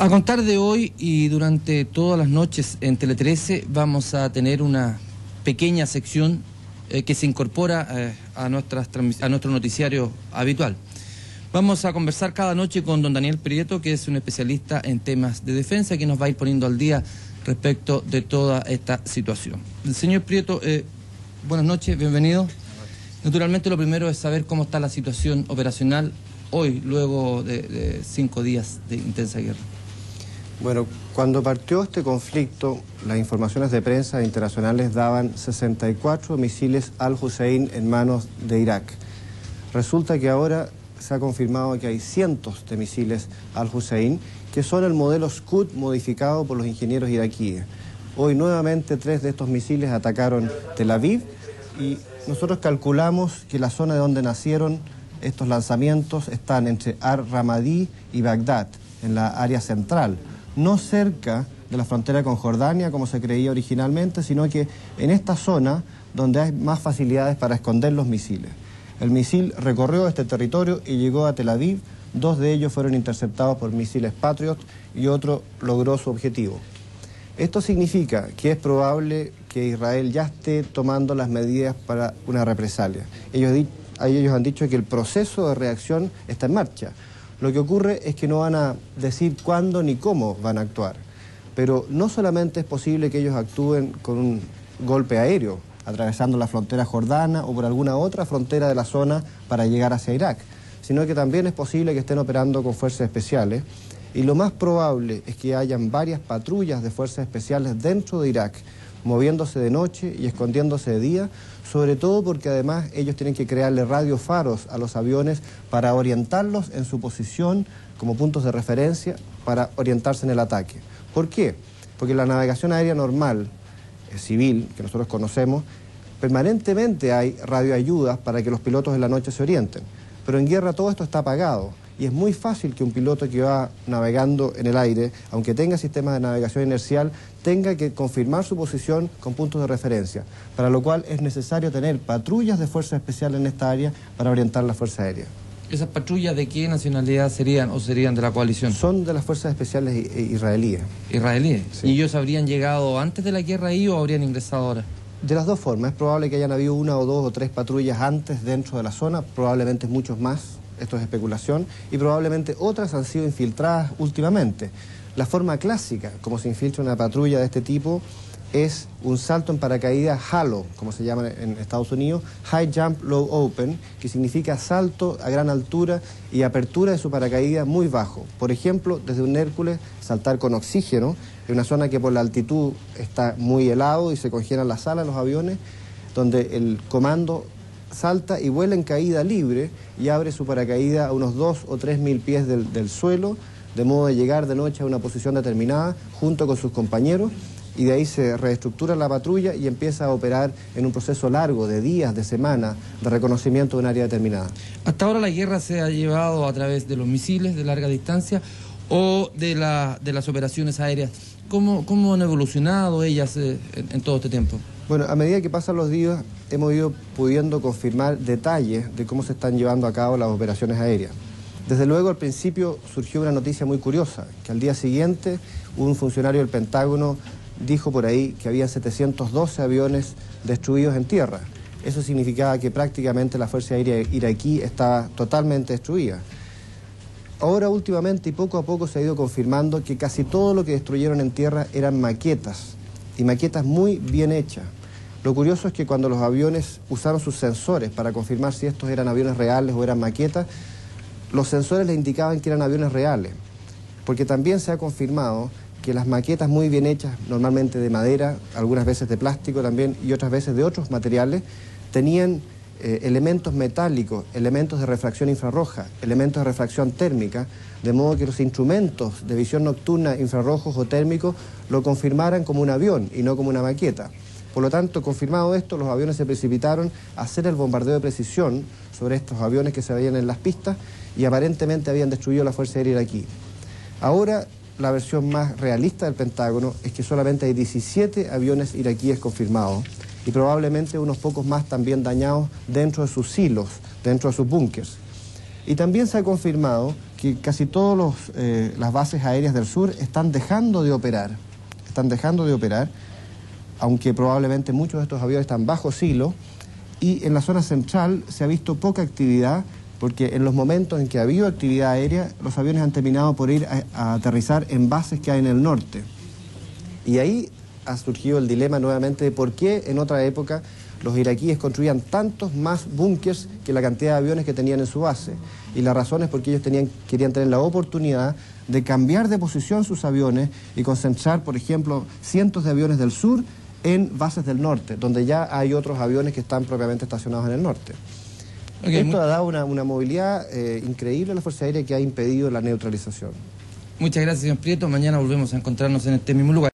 A contar de hoy y durante todas las noches en Tele 13 vamos a tener una pequeña sección que se incorpora a nuestro noticiario habitual. Vamos a conversar cada noche con don Daniel Prieto, que es un especialista en temas de defensa, que nos va a ir poniendo al día respecto de toda esta situación. Señor Prieto, buenas noches, bienvenido. Naturalmente lo primero es saber cómo está la situación operacional hoy, luego de 5 días de intensa guerra. Bueno, cuando partió este conflicto, las informaciones de prensa internacionales daban 64 misiles Al-Hussein en manos de Irak. Resulta que ahora se ha confirmado que hay cientos de misiles Al-Hussein, que son el modelo Scud modificado por los ingenieros iraquíes. Hoy nuevamente 3 de estos misiles atacaron Tel Aviv y nosotros calculamos que la zona de donde nacieron estos lanzamientos están entre Ar-Ramadi y Bagdad, en la área central. No cerca de la frontera con Jordania, como se creía originalmente, sino que en esta zona donde hay más facilidades para esconder los misiles. El misil recorrió este territorio y llegó a Tel Aviv. 2 de ellos fueron interceptados por misiles Patriot y otro logró su objetivo. Esto significa que es probable que Israel ya esté tomando las medidas para una represalia. Ellos han dicho que el proceso de reacción está en marcha. Lo que ocurre es que no van a decir cuándo ni cómo van a actuar. Pero no solamente es posible que ellos actúen con un golpe aéreo, atravesando la frontera jordana o por alguna otra frontera de la zona para llegar hacia Irak, sino que también es posible que estén operando con fuerzas especiales. Y lo más probable es que hayan varias patrullas de fuerzas especiales dentro de Irak, moviéndose de noche y escondiéndose de día, sobre todo porque además ellos tienen que crearle radiofaros a los aviones para orientarlos en su posición como puntos de referencia para orientarse en el ataque. ¿Por qué? Porque la navegación aérea normal, civil, que nosotros conocemos, permanentemente hay radioayudas para que los pilotos en la noche se orienten. Pero en guerra todo esto está apagado. Y es muy fácil que un piloto que va navegando en el aire, aunque tenga sistemas de navegación inercial, tenga que confirmar su posición con puntos de referencia, para lo cual es necesario tener patrullas de fuerza especial en esta área para orientar la Fuerza Aérea. ¿Esas patrullas de qué nacionalidad serían o serían de la coalición? Son de las fuerzas especiales israelíes. ¿Israelíes? Sí. ¿Y ellos habrían llegado antes de la guerra ahí o habrían ingresado ahora? De las dos formas. Es probable que hayan habido 1 o 2 o 3 patrullas antes dentro de la zona, probablemente muchos más. Esto es especulación, y probablemente otras han sido infiltradas últimamente. La forma clásica, como se infiltra una patrulla de este tipo, es un salto en paracaídas HALO, como se llama en Estados Unidos, High Jump Low Open, que significa salto a gran altura y apertura de su paracaídas muy bajo. Por ejemplo, desde un Hércules, saltar con oxígeno, en una zona que por la altitud está muy helado y se congelan las alas de los aviones, donde el comando salta y vuela en caída libre y abre su paracaídas a unos 2 o 3 mil pies del suelo, de modo de llegar de noche a una posición determinada junto con sus compañeros, y de ahí se reestructura la patrulla y empieza a operar en un proceso largo de días, de semanas, de reconocimiento de un área determinada. Hasta ahora la guerra se ha llevado a través de los misiles de larga distancia o de las operaciones aéreas. ¿Cómo han evolucionado ellas en todo este tiempo? Bueno, a medida que pasan los días hemos ido pudiendo confirmar detalles de cómo se están llevando a cabo las operaciones aéreas. Desde luego al principio surgió una noticia muy curiosa, que al día siguiente un funcionario del Pentágono dijo por ahí que había 712 aviones destruidos en tierra. Eso significaba que prácticamente la Fuerza Aérea iraquí estaba totalmente destruida. Ahora últimamente y poco a poco se ha ido confirmando que casi todo lo que destruyeron en tierra eran maquetas, y maquetas muy bien hechas. Lo curioso es que cuando los aviones usaron sus sensores para confirmar si estos eran aviones reales o eran maquetas, los sensores les indicaban que eran aviones reales, porque también se ha confirmado que las maquetas muy bien hechas, normalmente de madera, algunas veces de plástico también y otras veces de otros materiales, tenían elementos metálicos, elementos de refracción infrarroja, elementos de refracción térmica, de modo que los instrumentos de visión nocturna infrarrojos o térmicos lo confirmaran como un avión y no como una maqueta. Por lo tanto, confirmado esto, los aviones se precipitaron a hacer el bombardeo de precisión sobre estos aviones que se veían en las pistas y aparentemente habían destruido la Fuerza Aérea iraquí. Ahora, la versión más realista del Pentágono es que solamente hay 17 aviones iraquíes confirmados y probablemente unos pocos más también dañados dentro de sus silos, dentro de sus búnkers. Y también se ha confirmado que casi todas las bases aéreas del sur están dejando de operar. Aunque probablemente muchos de estos aviones están bajo silo, y en la zona central se ha visto poca actividad, porque en los momentos en que ha habido actividad aérea, los aviones han terminado por ir a aterrizar en bases que hay en el norte. Y ahí ha surgido el dilema nuevamente de por qué en otra época los iraquíes construían tantos más búnkers que la cantidad de aviones que tenían en su base. Y la razón es porque ellos querían tener la oportunidad de cambiar de posición sus aviones y concentrar, por ejemplo, cientos de aviones del sur en bases del norte, donde ya hay otros aviones que están propiamente estacionados en el norte. Esto ha dado una movilidad increíble a la Fuerza Aérea que ha impedido la neutralización. Muchas gracias, señor Prieto. Mañana volvemos a encontrarnos en este mismo lugar.